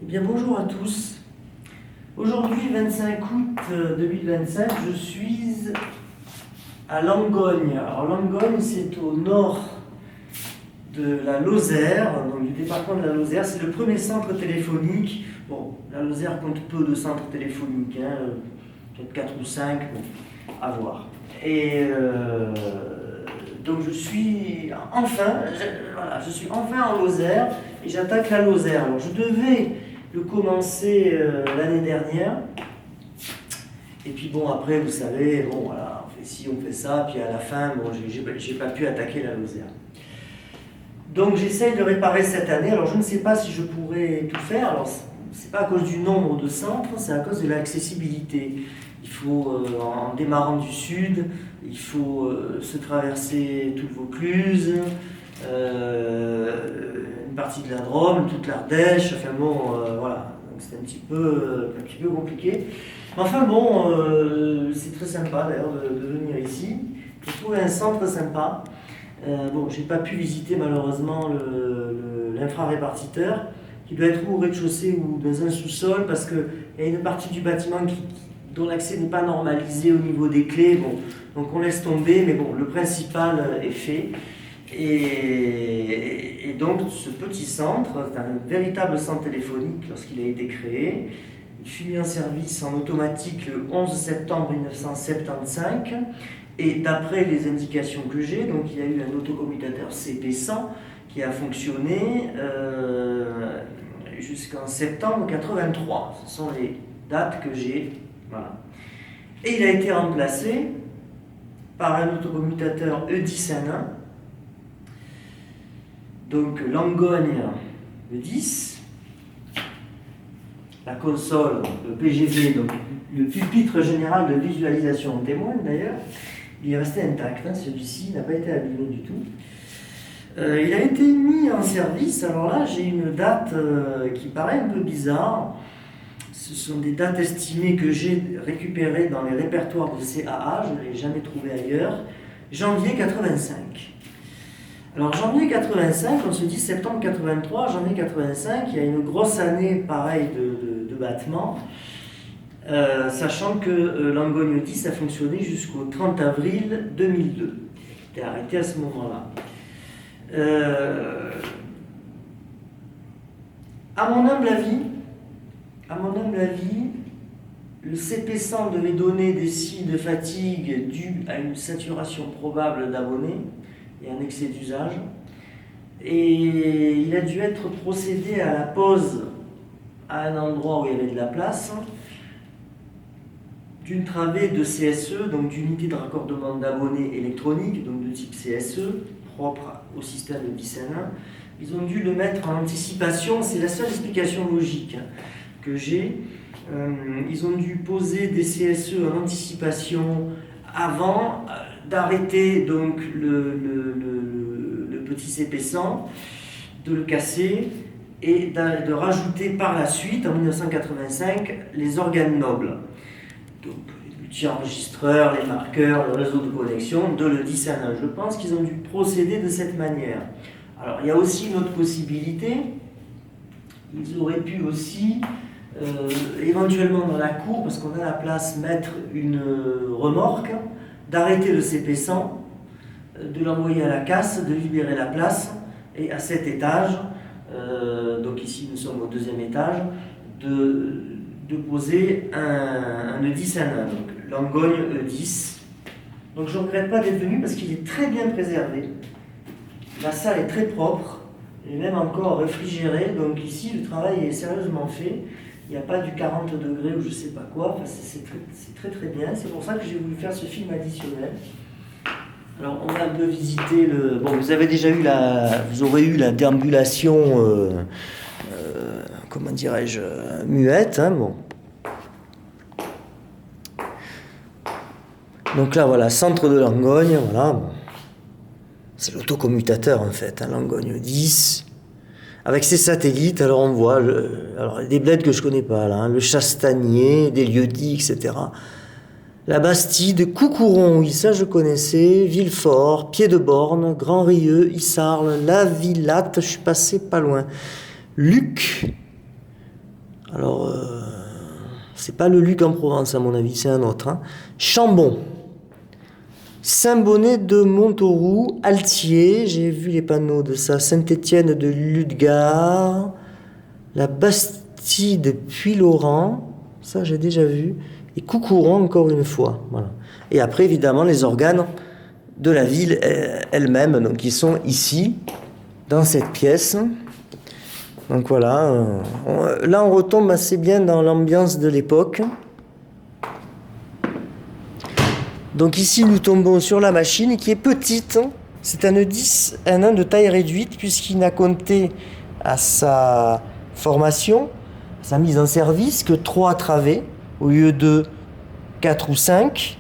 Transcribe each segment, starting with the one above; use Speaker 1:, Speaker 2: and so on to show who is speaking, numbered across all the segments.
Speaker 1: Eh bien, bonjour à tous. Aujourd'hui, 25 août 2025, je suis à Langogne. Alors, Langogne, c'est au nord de la Lozère, donc du département de la Lozère. C'est le premier centre téléphonique. Bon, la Lozère compte peu de centres téléphoniques, peut-être 4 ou 5, bon, à voir. Et donc, je suis enfin en Lozère et j'attaque la Lozère. Alors, je devais le commencer l'année dernière. Et puis bon, après, vous savez, bon, voilà, on fait ci, on fait ça, puis à la fin, bon, j'ai pas pu attaquer la Lozère. Donc j'essaye de réparer cette année. Alors je ne sais pas si je pourrais tout faire. Alors c'est pas à cause du nombre de centres, c'est à cause de l'accessibilité. Il faut, en démarrant du sud, il faut se traverser tout le Vaucluse, une partie de la Drôme, toute l'Ardèche, enfin bon, voilà. Donc c'est un petit peu compliqué. Enfin bon, c'est très sympa d'ailleurs de venir ici. J'ai trouvé un centre sympa. Bon, j'ai pas pu visiter malheureusement l'infrarépartiteur, qui doit être ou au rez-de-chaussée ou dans un sous-sol, parce qu'il y a une partie du bâtiment dont l'accès n'est pas normalisé au niveau des clés. Bon, donc on laisse tomber, mais bon, le principal est fait. Et donc ce petit centre, c'est un véritable centre téléphonique lorsqu'il a été créé. Il fut mis en service en automatique le 11 septembre 1975. Et d'après les indications que j'ai, donc il y a eu un autocommutateur CP100 qui a fonctionné jusqu'en septembre 83. Ce sont les dates que j'ai. Voilà. Et il a été remplacé par un autocommutateur E10N1, donc Langogne E10, la console, le PGV, donc le pupitre général de visualisation en témoigne d'ailleurs. Il est resté intact, celui-ci n'a pas été abîmé du tout. Il a été mis en service, alors là j'ai une date qui paraît un peu bizarre. Ce sont des dates estimées que j'ai récupérées dans les répertoires de CAA, je ne l'ai jamais trouvé ailleurs. Janvier 85. Alors janvier 85, on se dit septembre 83, janvier 85, il y a une grosse année pareille de battement. Sachant que Langogne 10 a fonctionné jusqu'au 30 avril 2002. Il était arrêté à ce moment-là. À mon humble avis, le CP100 devait donner des signes de fatigue dus à une saturation probable d'abonnés et un excès d'usage. Et il a dû être procédé à la pose à un endroit où il y avait de la place, d'une travée de CSE, donc d'unité de raccordement d'abonnés électroniques, donc de type CSE, propre au système de 10N1. Ils ont dû le mettre en anticipation, c'est la seule explication logique que j'ai. Ils ont dû poser des CSE en anticipation avant d'arrêter donc le petit CP100, de le casser et de rajouter par la suite, en 1985, les organes nobles. Donc les multi-enregistreurs, les marqueurs, le réseau de connexion, de le 10N1. Je pense qu'ils ont dû procéder de cette manière. Alors il y a aussi une autre possibilité. Ils auraient pu aussi, éventuellement dans la cour, parce qu'on a la place, mettre une remorque, d'arrêter le CP100, de l'envoyer à la casse, de libérer la place, et à cet étage, donc ici nous sommes au deuxième étage, de poser un E10N1, donc Langogne E10. Donc je ne regrette pas d'être venu parce qu'il est très bien préservé. La salle est très propre, et même encore réfrigérée, donc ici le travail est sérieusement fait. Il n'y a pas du 40 degrés ou je ne sais pas quoi, enfin, c'est très très bien. C'est pour ça que j'ai voulu faire ce film additionnel. Alors on va un peu visiter le... Bon, vous avez déjà eu vous aurez eu la déambulation... comment dirais-je, muette, bon. Donc là, voilà, centre de Langogne, voilà. Bon. C'est l'autocommutateur, en fait, Langogne 10. Avec ses satellites, alors on voit alors, des bleds que je connais pas, là, le Chastanier, des lieux-dits, etc. La Bastide, Coucouron, oui, ça je connaissais, Villefort, Pied-de-Borne, Grand-Rieux, Issarles, La Villate, je suis passé pas loin. Luc, Alors, c'est pas le Luc en Provence à mon avis, c'est un autre. Hein. Chambon. Saint-Bonnet de Montauroux, Altier, j'ai vu les panneaux de ça, Saint-Étienne de Ludgard, la Bastide de Puylaurent, ça j'ai déjà vu, et Coucouron encore une fois. Voilà. Et après évidemment les organes de la ville elle-même, donc ils sont ici, dans cette pièce. Donc voilà, là on retombe assez bien dans l'ambiance de l'époque. Donc ici, nous tombons sur la machine qui est petite. C'est un E10, un nain de taille réduite, puisqu'il n'a compté à sa formation, à sa mise en service, que 3 travées, au lieu de 4 ou 5.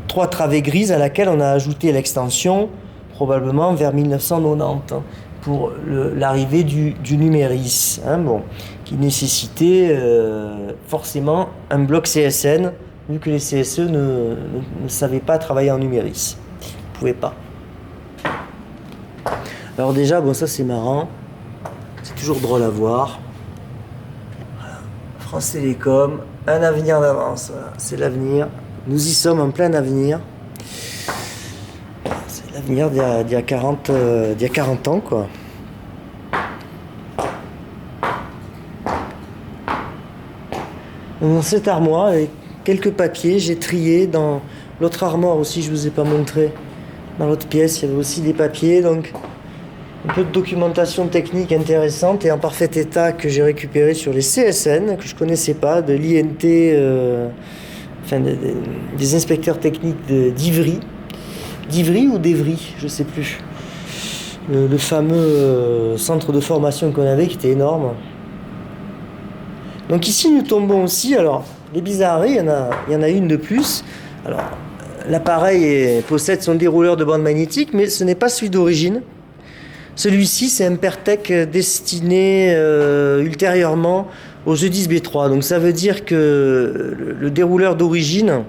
Speaker 1: 3 travées grises à laquelle on a ajouté l'extension, probablement vers 1990, pour l'arrivée du numéris, hein, bon, qui nécessitait forcément un bloc CSN, vu que les CSE ne savaient pas travailler en numéris. Ils ne pouvaient pas. Alors déjà, bon, ça c'est marrant. C'est toujours drôle à voir. Voilà. France Télécom, un avenir d'avance. Voilà. C'est l'avenir. Nous y sommes en plein avenir. C'est l'avenir d'il y a 40 ans, quoi. Dans cette armoire, avec quelques papiers, j'ai trié dans l'autre armoire aussi, je ne vous ai pas montré. Dans l'autre pièce, il y avait aussi des papiers, donc un peu de documentation technique intéressante et en parfait état que j'ai récupéré sur les CSN, que je ne connaissais pas, de l'INT, des inspecteurs techniques d'Ivry. D'Ivry ou d'Evry, je ne sais plus. Le fameux centre de formation qu'on avait qui était énorme. Donc ici, nous tombons aussi, alors, les bizarreries, il y en a une de plus. Alors, l'appareil possède son dérouleur de bande magnétique, mais ce n'est pas celui d'origine. Celui-ci, c'est un Pertec destiné ultérieurement au E10B3. Donc ça veut dire que le dérouleur d'origine,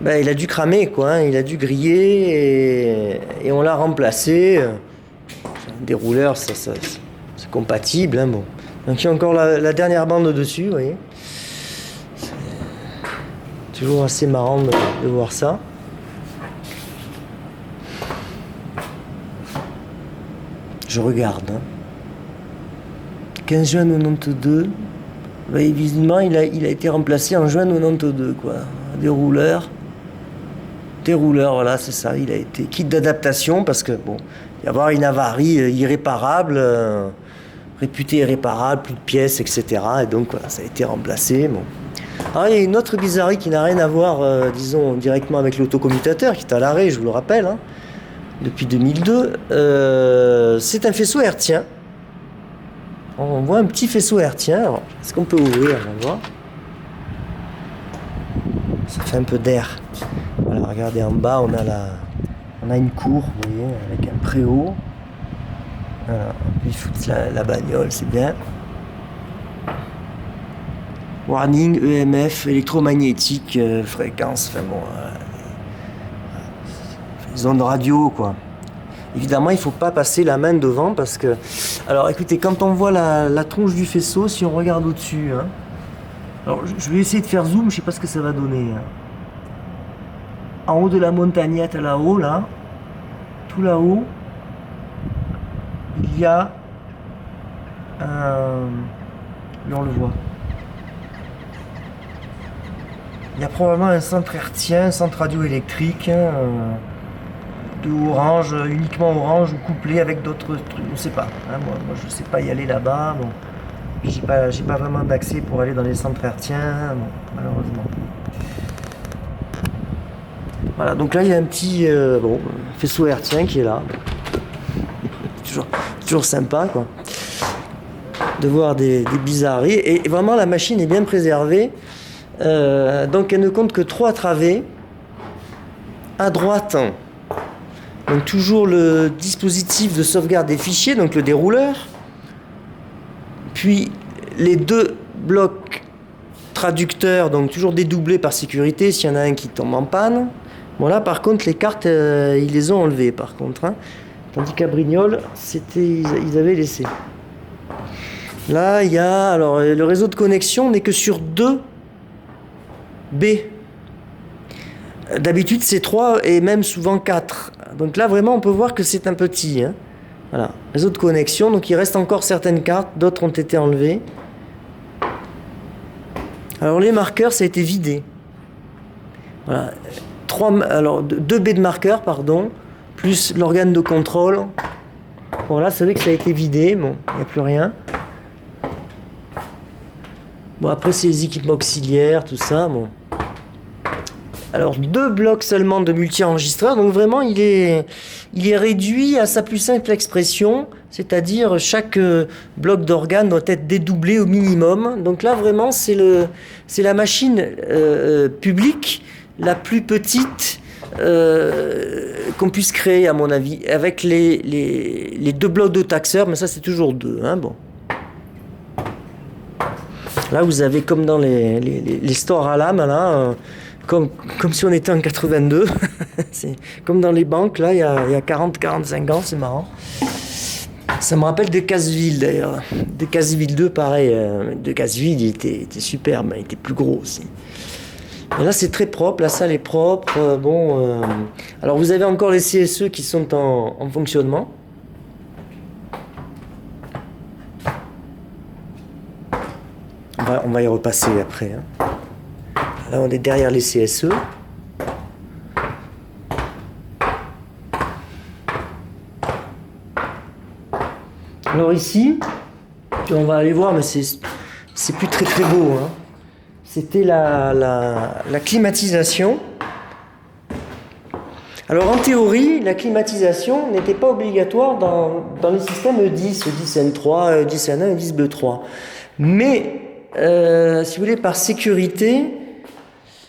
Speaker 1: ben, il a dû cramer, quoi, hein, il a dû griller et on l'a remplacé. Un dérouleur, c'est compatible. Hein, bon. Donc il y a encore la dernière bande dessus, vous voyez. C'est toujours assez marrant de voir ça. Je regarde. Hein. 15 juin 92. Ben, visiblement, il a été remplacé en juin 92, quoi. Dérouleur, voilà, c'est ça. Il a été kit d'adaptation parce que, bon, il y avoir une avarie irréparable. Réputé irréparable, plus de pièces, etc. Et donc voilà, ça a été remplacé. Bon. Alors il y a une autre bizarrerie qui n'a rien à voir, disons, directement avec l'autocommutateur, qui est à l'arrêt, je vous le rappelle, hein, depuis 2002. C'est un faisceau hertzien. On voit un petit faisceau hertzien. Est-ce qu'on peut ouvrir? On va voir. Ça fait un peu d'air. Voilà, regardez en bas, on a une cour, vous voyez, avec un préau. Voilà, puis il faut la bagnole, c'est bien. Warning, EMF, électromagnétique, fréquence, enfin bon, les ondes radio, quoi. Évidemment, il ne faut pas passer la main devant parce que... Alors écoutez, quand on voit la tronche du faisceau, si on regarde au-dessus, hein, alors je vais essayer de faire zoom, je ne sais pas ce que ça va donner. Hein. En haut de la montagnette, là-haut, là, tout là-haut, il y a là on le voit. Il y a probablement un centre hertzien, un centre radioélectrique, de orange, uniquement orange ou couplé avec d'autres trucs, je ne sais pas. Hein, moi je ne sais pas y aller là-bas. Bon. J'ai pas vraiment d'accès pour aller dans les centres hertziens, bon, malheureusement. Voilà, donc là il y a un petit faisceau hertzien qui est là. Toujours sympa, quoi, de voir des bizarreries. Et vraiment, la machine est bien préservée. Donc, elle ne compte que 3 travées. À droite, donc toujours le dispositif de sauvegarde des fichiers, donc le dérouleur. Puis, les 2 blocs traducteurs, donc toujours dédoublés par sécurité s'il y en a un qui tombe en panne. Bon, là, par contre, les cartes, ils les ont enlevées, par contre. Hein. Tandis qu'à Brignoles, ils avaient laissé. Là, il y a... Alors, le réseau de connexion n'est que sur 2 B. D'habitude, c'est 3 et même souvent 4. Donc là, vraiment, on peut voir que c'est un petit. Hein. Voilà. Réseau de connexion. Donc, il reste encore certaines cartes. D'autres ont été enlevées. Alors, les marqueurs, ça a été vidé. Voilà. 2 B de marqueurs, pardon, plus l'organe de contrôle. Bon, là, c'est vrai que ça a été vidé. Bon, il n'y a plus rien. Bon, après, c'est les équipements auxiliaires, tout ça. Bon. Alors, 2 blocs seulement de multi-enregistreurs. Donc, vraiment, il est réduit à sa plus simple expression. C'est-à-dire, chaque bloc d'organe doit être dédoublé au minimum. Donc là, vraiment, c'est la machine publique la plus petite qu'on puisse créer, à mon avis, avec les 2 blocs de taxeurs. Mais ça, c'est toujours 2. Hein, bon. Là, vous avez comme dans les stores à l'âme, là, comme si on était en 82. C'est comme dans les banques, là, il y a 40-45 ans, c'est marrant. Ça me rappelle De Casseville, d'ailleurs. De Casseville 2, pareil. De Casseville, il était superbe, il était plus gros aussi. Et là, c'est très propre, la salle est propre. Alors, vous avez encore les CSE qui sont en fonctionnement. On va y repasser après. Hein. Là, on est derrière les CSE. Alors ici, on va aller voir, mais c'est plus très très beau. Hein. C'était la climatisation. Alors en théorie, la climatisation n'était pas obligatoire dans les systèmes E10, E10N3, E10N1, E10B3. Mais si vous voulez, par sécurité,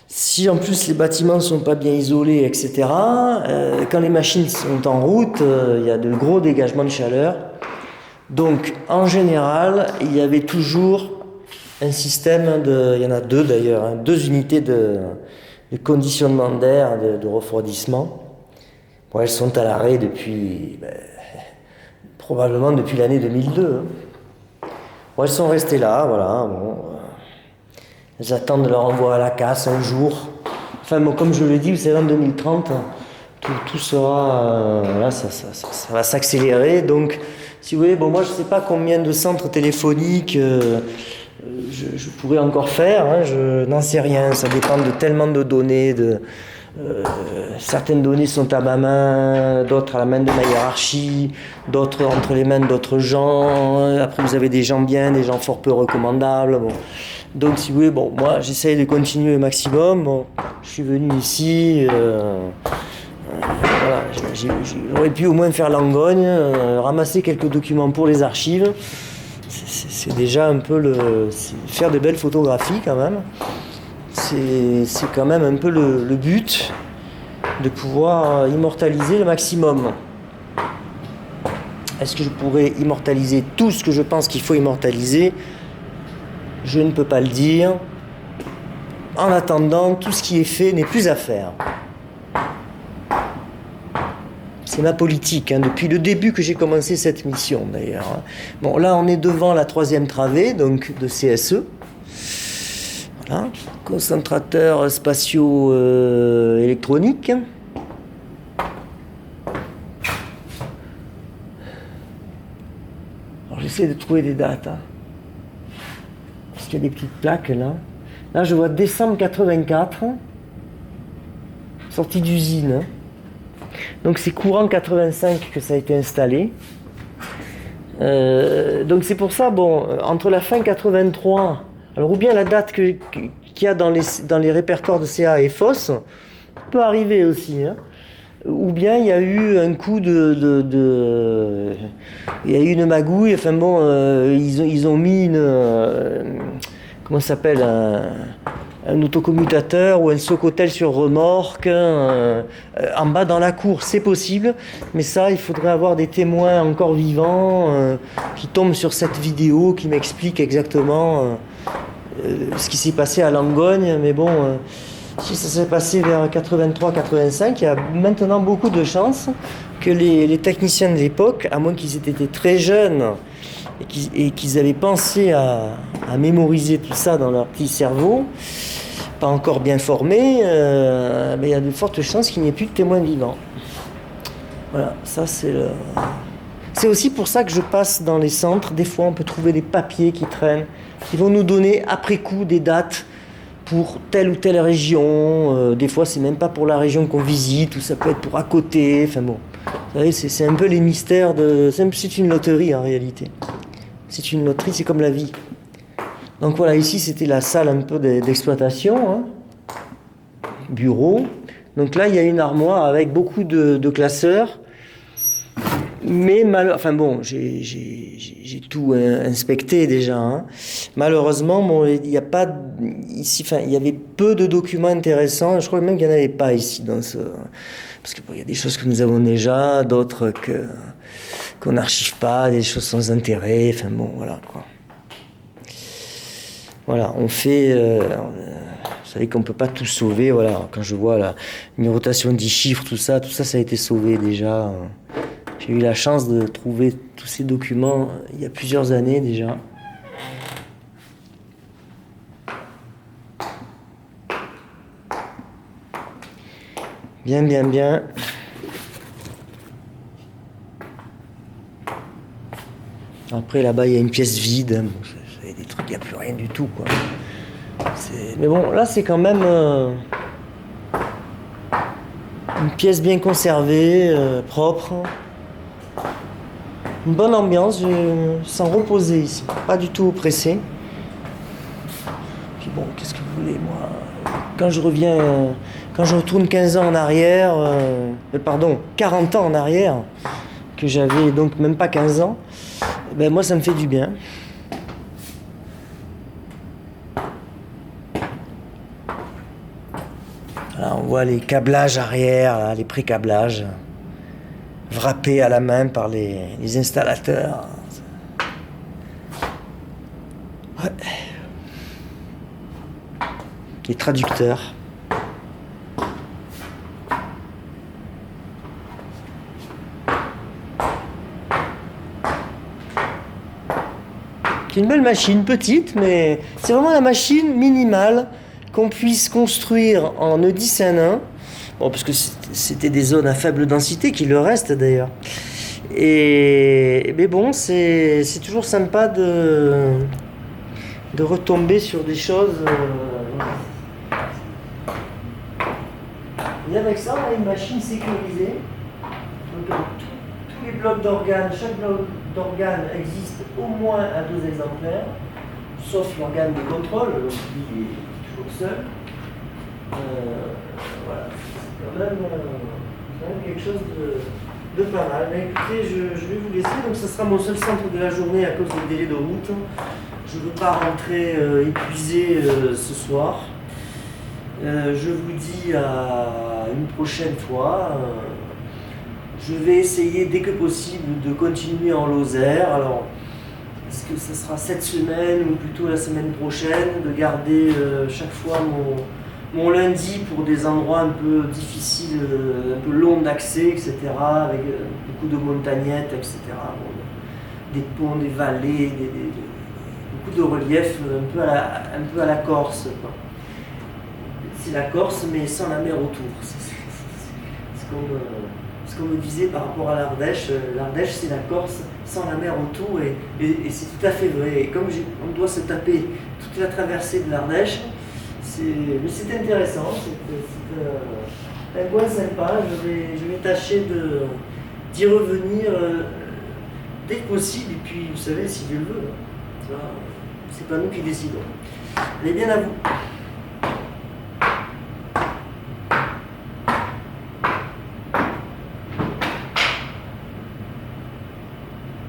Speaker 1: si en plus les bâtiments ne sont pas bien isolés, etc., quand les machines sont en route, il y a de gros dégagements de chaleur. Donc, en général, il y avait toujours un système il y en a 2 d'ailleurs, hein, 2 unités de conditionnement d'air, de refroidissement. Bon, elles sont à l'arrêt depuis, probablement depuis l'année 2002. Hein. Bon, elles sont restées là, voilà. Bon, elles attendent leur envoi à la casse un jour. Enfin, bon, comme je l'ai dit, vous savez, en 2030, tout sera... là, ça va s'accélérer. Donc, si vous voulez, bon, moi, je ne sais pas combien de centres téléphoniques je pourrais encore faire. Hein, je n'en sais rien. Ça dépend de tellement de données. Certaines données sont à ma main, d'autres à la main de ma hiérarchie, d'autres entre les mains d'autres gens. Après, vous avez des gens bien, des gens fort peu recommandables. Bon. Donc, si vous voulez, bon, moi, j'essaye de continuer au maximum. Bon, je suis venu ici. Voilà, j'aurais pu au moins faire Langogne, ramasser quelques documents pour les archives. C'est déjà un peu faire de belles photographies quand même. C'est quand même un peu le but de pouvoir immortaliser le maximum. Est-ce que je pourrais immortaliser tout ce que je pense qu'il faut immortaliser ? Je ne peux pas le dire. En attendant, tout ce qui est fait n'est plus à faire. C'est ma politique, hein, depuis le début que j'ai commencé cette mission d'ailleurs. Hein. Bon, là on est devant la 3e travée, donc de CSE. Voilà, concentrateurs spatiaux électroniques. Alors j'essaie de trouver des dates. Hein. Parce qu'il y a des petites plaques là. Là je vois décembre 84, sortie d'usine. Hein. Donc c'est courant 85 que ça a été installé. Donc c'est pour ça, bon, entre la fin 83, alors ou bien la date qu'il y a dans les répertoires de CA et FOSS, peut arriver aussi, hein, ou bien il y a eu un coup il y a eu une magouille, enfin bon, ils ont mis comment ça s'appelle, un autocommutateur ou un Socotel sur remorque en bas dans la cour, c'est possible, mais ça, il faudrait avoir des témoins encore vivants qui tombent sur cette vidéo, qui m'expliquent exactement ce qui s'est passé à Langogne. Mais bon, si ça s'est passé vers 83-85, il y a maintenant beaucoup de chances que les techniciens de l'époque, à moins qu'ils aient été très jeunes et qu'ils avaient pensé à mémoriser tout ça dans leur petit cerveau, pas encore bien formé, ben, il y a de fortes chances qu'il n'y ait plus de témoins vivants. Voilà, ça c'est le... C'est aussi pour ça que je passe dans les centres. Des fois, on peut trouver des papiers qui traînent, qui vont nous donner après coup des dates pour telle ou telle région. Des fois, c'est même pas pour la région qu'on visite, ou ça peut être pour à côté. Enfin bon, vous savez, c'est un peu les mystères de... C'est une loterie en réalité. C'est une loterie, c'est comme la vie. Donc voilà, ici, c'était la salle un peu d'exploitation, hein. Bureau. Donc là, il y a une armoire avec beaucoup de classeurs. Mais enfin bon, j'ai tout inspecté déjà, hein. Malheureusement, bon, il n'y a pas ici, enfin, il y avait peu de documents intéressants. Je crois même qu'il n'y en avait pas ici dans ce, parce que bon, il y a des choses que nous avons déjà, d'autres qu'on n'archive pas, des choses sans intérêt. Enfin bon, voilà quoi. Voilà, on fait. Vous savez qu'on peut pas tout sauver. Voilà, quand je vois la numérotation 10 chiffres, tout ça, ça a été sauvé déjà. J'ai eu la chance de trouver tous ces documents il y a plusieurs années déjà. Bien, bien, bien. Après, là-bas, il y a une pièce vide. Bon, c'est des trucs, il n'y a plus rien du tout, quoi. Mais bon, là, c'est quand même une pièce bien conservée, propre. Une bonne ambiance, je me sens reposé ici, pas du tout oppressé. Puis bon, qu'est-ce que vous voulez, moi, quand je retourne 15 ans en arrière, 40 ans en arrière, que j'avais donc même pas 15 ans, ben moi ça me fait du bien. Là, on voit les câblages arrière, là, les pré-câblages, wrappés à la main par les installateurs. Ouais. Les traducteurs. C'est une belle machine, petite, mais c'est vraiment la machine minimale qu'on puisse construire en E10N1. Bon, parce que c'était des zones à faible densité, qui le restent d'ailleurs. Mais bon, c'est toujours sympa de retomber sur des choses. Et avec ça, on a une machine sécurisée. Donc, tous les blocs d'organes, chaque bloc d'organe existe au moins à 2 exemplaires, sauf l'organe de contrôle, donc lui est toujours seul. Voilà, c'est quand même quelque chose de pas mal. Mais écoutez, je vais vous laisser, donc ce sera mon seul centre de la journée à cause des délais de route. Je ne veux pas rentrer épuisé ce soir. Je vous dis à une prochaine fois. Je vais essayer dès que possible de continuer en Lozère. Alors, est-ce que ce sera cette semaine ou plutôt la semaine prochaine, de garder chaque fois mon lundi pour des endroits un peu difficiles, un peu longs d'accès, etc., avec beaucoup de montagnettes, etc. Bon, des ponts, des vallées, beaucoup de relief, un peu à la Corse, quoi. C'est la Corse, mais sans la mer autour. C'est comme me disait par rapport à l'Ardèche. L'Ardèche, c'est la Corse sans la mer autour, et c'est tout à fait vrai. Et comme on doit se taper toute la traversée de l'Ardèche, mais c'est intéressant, c'est un coin sympa. Je vais tâcher d'y revenir dès que possible, et puis vous savez, si Dieu le veut, c'est pas nous qui décidons. Allez, bien à vous.